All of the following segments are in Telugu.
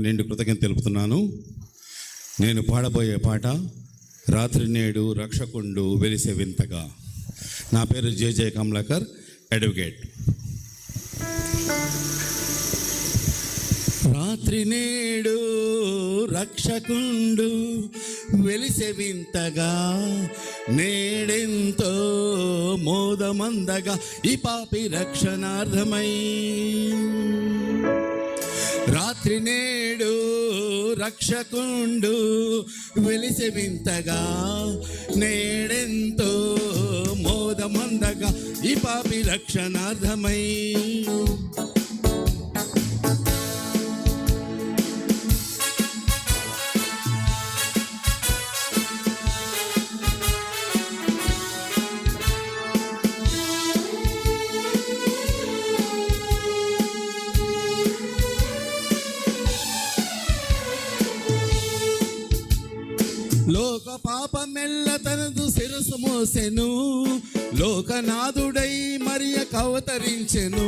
నిండు కృతజ్ఞత తెలుపుతున్నాను. నేను పాడబోయే పాట రాత్రి నేడు రక్షకుండు వెలిసే వింతగా. నా పేరు జే కమలాకర్, అడ్వకేట్. రాత్రి నేడు రక్షకుండు వెలిసే వింతగా, నేడెంతో మోదమందగా ఈ పాపి రక్షణార్థమై. రాత్రి నేడు రక్షకుండు వెలిసే వింతగా, నేడెంతో మోదమందగా ఈ పాపి రక్షణార్థమై. లోక పాపమెల్ల తనదు శిరసు మోసెను, లోకనాథుడై మరియకు అవతరించెను.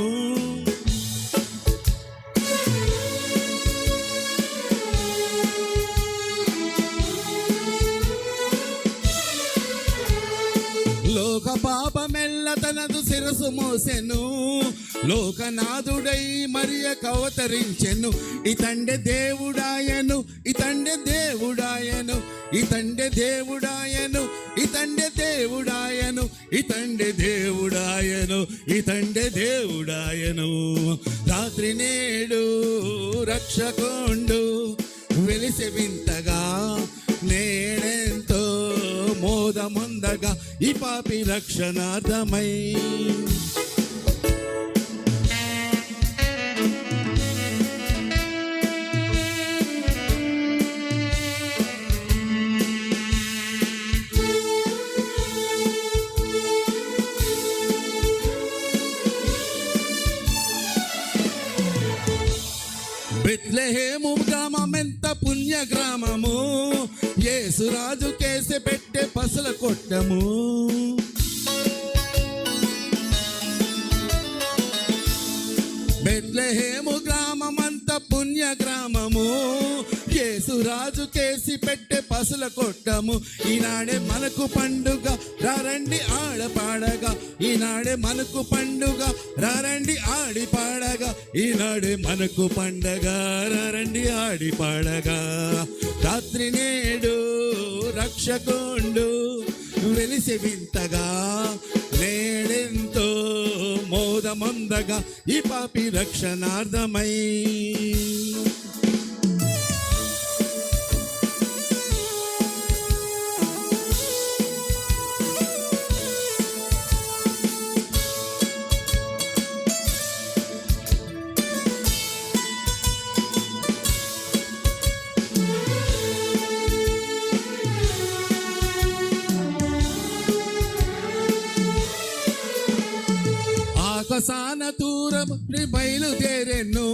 లోక పాపమెల్ల తనదు శిరసు మోసెను, లోకనాథుడై మరియకు అవతరించెను. ఇతండే దేవుడాయను, ఇతండే దేవుడాయను, ఇతండే దేవుడాయను, ఇతండే దేవుడాయను, ఇతండే దేవుడాయను, ఇతండే దేవుడాయను. రాత్రి నేడు రక్షకుండు వెలిసే వింతగా, నేడెంతో మోదమందగా ఈ పాపి రక్షణార్థమై. బెత్లెహేము గ్రామమెంత పుణ్య గ్రామము, యేసురాజు కేసి పెట్టే పసల కొట్టము. బెత్లెహేము గ్రామమంత పుణ్య గ్రామము, యేసురాజు కేసి పెట్టే పసుల కొట్టము. ఈనాడే మనకు పండుగ రారండి ఆడపాడగా, ఈనాడే మనకు పండుగ రారండి ఆడి పాడగా, ఈనాడే మనకు పండగ రారండి ఆడి పాడగా. రాత్రి నేడు రక్షకుండు వెలిసే వింతగా, నేడెంతో మోదమందగా ఈ పాపి రక్షణార్థమై. ఆకాశాన దూరం బయలుదేరెను,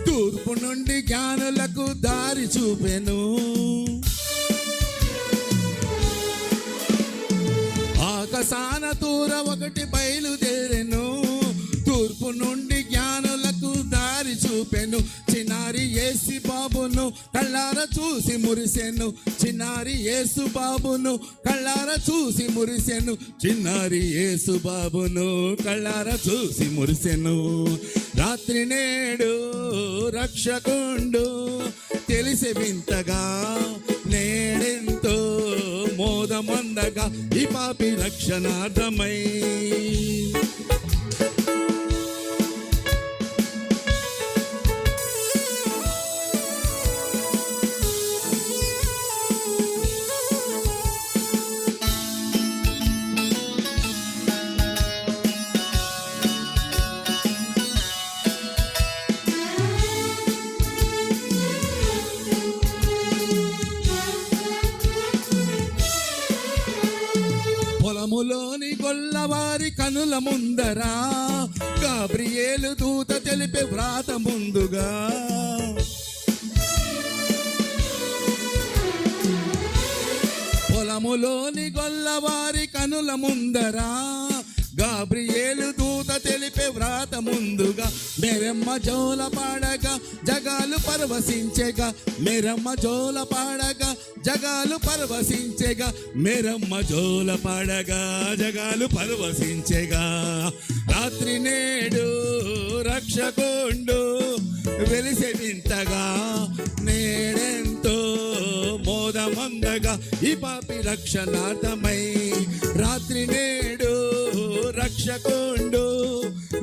తూర్పు నుండి జ్ఞానులకు దారి చూపెను. ఆకాశాన దూరం ఒకటి బయలుదేరెను, తూర్పు నుండి జ్ఞానులకు దారి చూపెను. చిన్నారి యేసు బాబును కళ్ళారా చూసి మురిసెను, చిన్నారి యేసు బాబును కళ్ళారా చూసి మురిసెను, చిన్నారి యేసు బాబును కళ్ళారా చూసి మురిసెను. రాత్రి నేడు రక్షకుండు తెలిసే వింతగా, నేడెంతో మోదమందగా ఈ పాపి రక్షణార్థమై. పొలములోని గొల్లవారి కనుల ముందరా, గాబ్రియేలు దూత తెలిపే వ్రాత ముందుగా. పొలములోని గొల్లవారి కనుల ముందరా, గాబ్రియేలు దూత తెలిపే వ్రాత ముందుగా మేరమ్మ జోల పాడగా జగాలు పరవశించెగా మేరమ్మ జోల పాడగా జగాలు పరవశించెగా మేరమ్మ జోల పాడగా జగాలు పరవశించెగా రాత్రి నేడు రక్షకుండు వెలిసే వింతగా నేడెంతో మోదమందగా ఈ పాపి రక్షణార్థమై రాత్రి నేడు రక్షకుండు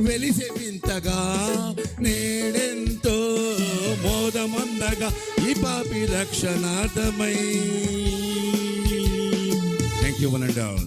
వెలిసే వింతగా నేడెంతో మోదమందగా ఈ పాపి రక్షణార్థమై. Thank you one and all.